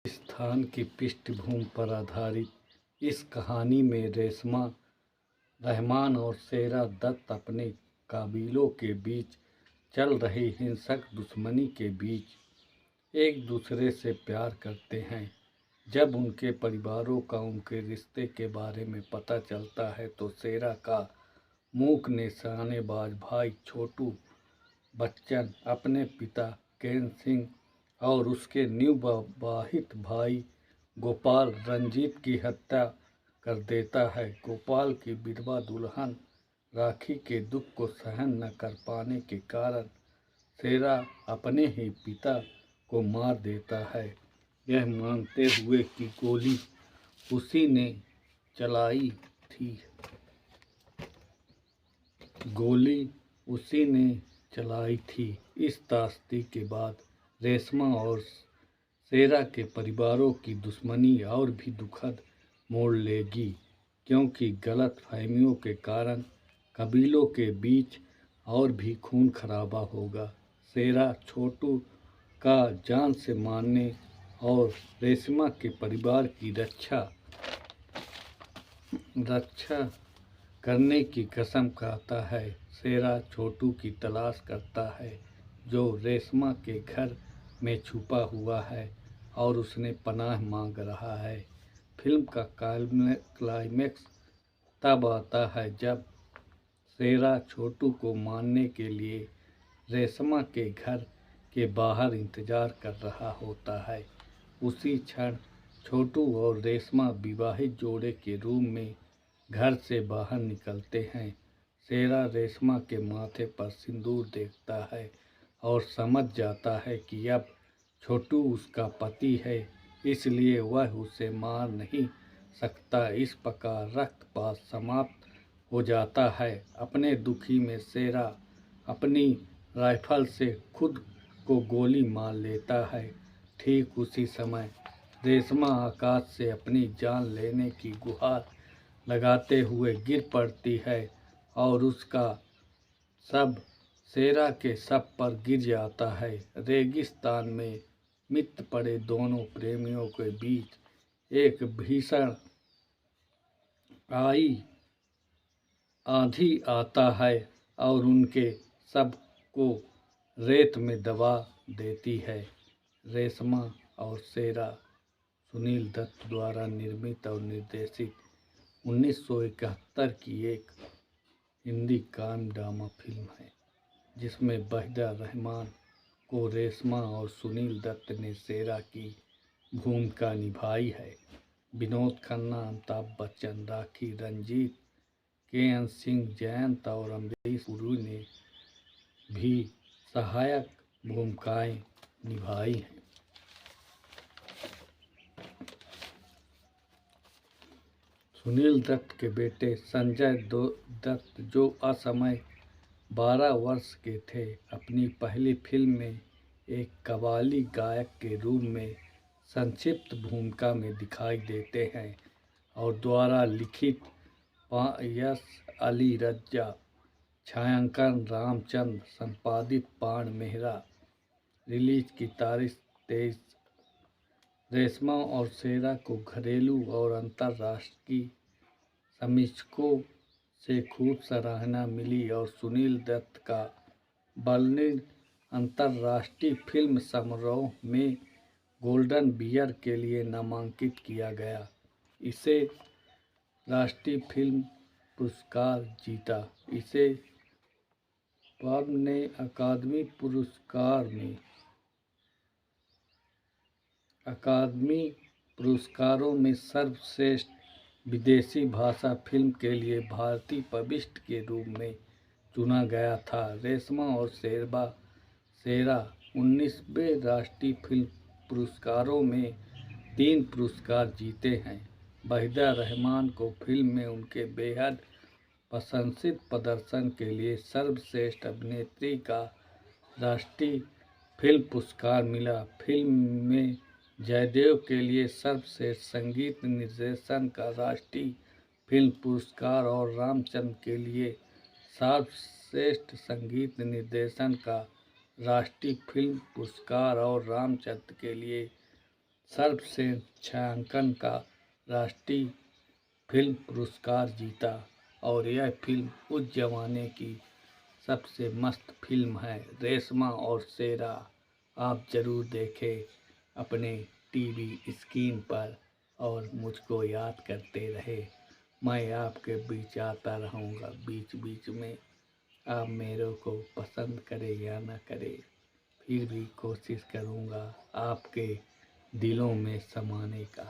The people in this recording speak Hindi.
स्थान की पृष्ठभूमि पर आधारित इस कहानी में रेशमा रहमान और शेरा दत्त अपने कबीलों के बीच चल रही हिंसक दुश्मनी के बीच एक दूसरे से प्यार करते हैं। जब उनके परिवारों का उनके रिश्ते के बारे में पता चलता है तो शेरा का मूक निशानेबाज भाई छोटू बच्चन अपने पिता केन सिंह और उसके नवविवाहित भाई गोपाल रंजीत की हत्या कर देता है। गोपाल की विधवा दुल्हन राखी के दुख को सहन न कर पाने के कारण शेरा अपने ही पिता को मार देता है, यह मानते हुए कि गोली उसी ने चलाई थी। इस त्रासदी के बाद रेशमा और शेरा के परिवारों की दुश्मनी और भी दुखद मोड़ लेगी, क्योंकि गलत फहमियों के कारण कबीलों के बीच और भी खून खराबा होगा। शेरा छोटू का जान से मारने और रेशमा के परिवार की रक्षा करने की कसम खाता है। शेरा छोटू की तलाश करता है जो रेशमा के घर में छुपा हुआ है और उसने पनाह मांग रहा है। फिल्म का क्लाइमैक्स तब आता है जब शेरा छोटू को मारने के लिए रेशमा के घर के बाहर इंतजार कर रहा होता है। उसी क्षण छोटू और रेशमा विवाहित जोड़े के रूप में घर से बाहर निकलते हैं। शेरा रेशमा के माथे पर सिंदूर देखता है और समझ जाता है कि अब छोटू उसका पति है, इसलिए वह उसे मार नहीं सकता। इस प्रकार रक्तपात समाप्त हो जाता है। अपने दुखी में शेरा अपनी राइफल से खुद को गोली मार लेता है। ठीक उसी समय रेशमा आकाश से अपनी जान लेने की गुहार लगाते हुए गिर पड़ती है और उसका शव शेरा के शव पर गिर जाता है। रेगिस्तान में मिट पड़े दोनों प्रेमियों के बीच एक भीषण आंधी आता है और उनके शव को रेत में दबा देती है। रेशमा और शेरा सुनील दत्त द्वारा निर्मित और निर्देशित 1971 की एक हिंदी क्राइम ड्रामा फिल्म है, जिसमें वहीदा रहमान को रेशमा और सुनील दत्त ने शेरा की भूमिका निभाई है। विनोद खन्ना, अमिताभ बच्चन, राखी, रंजीत, केएन सिंह, जयंत और अमरीश पुरी ने भी सहायक भूमिकाएं निभाई हैं। सुनील दत्त के बेटे संजय दत्त, जो असमय 12 वर्ष के थे, अपनी पहली फिल्म में एक कव्वाली गायक के रूप में संक्षिप्त भूमिका में दिखाई देते हैं और द्वारा लिखित यश अली रजा, छायांकन रामचंद्र, संपादित पान मेहरा। रिलीज की तारीख 23। रेशमा और शेरा को घरेलू और अंतर्राष्ट्रीय समीक्षकों से खूब सराहना मिली और सुनील दत्त का बर्लिन अंतर्राष्ट्रीय फिल्म समारोह में गोल्डन बियर के लिए नामांकित किया गया। इसे राष्ट्रीय फिल्म पुरस्कार जीता। इसे फिल्म ने अकादमी पुरस्कारों में सर्वश्रेष्ठ विदेशी भाषा फिल्म के लिए भारतीय प्रविष्टि के रूप में चुना गया था। रेशमा और शेरा 19वें राष्ट्रीय फिल्म पुरस्कारों में 3 पुरस्कार जीते हैं। वहीदा रहमान को फिल्म में उनके बेहद प्रशंसित प्रदर्शन के लिए सर्वश्रेष्ठ अभिनेत्री का राष्ट्रीय फिल्म पुरस्कार मिला। फिल्म में जयदेव के लिए सर्वश्रेष्ठ संगीत निर्देशन का राष्ट्रीय फिल्म पुरस्कार और रामचंद्र के लिए सर्वश्रेष्ठ संगीत निर्देशन का राष्ट्रीय फिल्म पुरस्कार और रामचंद्र के लिए सर्वश्रेष्ठ छायांकन का राष्ट्रीय फिल्म पुरस्कार जीता। और यह फिल्म उस जमाने की सबसे मस्त फिल्म है, रेशमा और शेरा। आप ज़रूर देखें अपने टीवी स्क्रीन पर और मुझको याद करते रहे। मैं आपके बीच आता रहूँगा बीच बीच में। आप मेरे को पसंद करें या ना करें, फिर भी कोशिश करूँगा आपके दिलों में समाने का।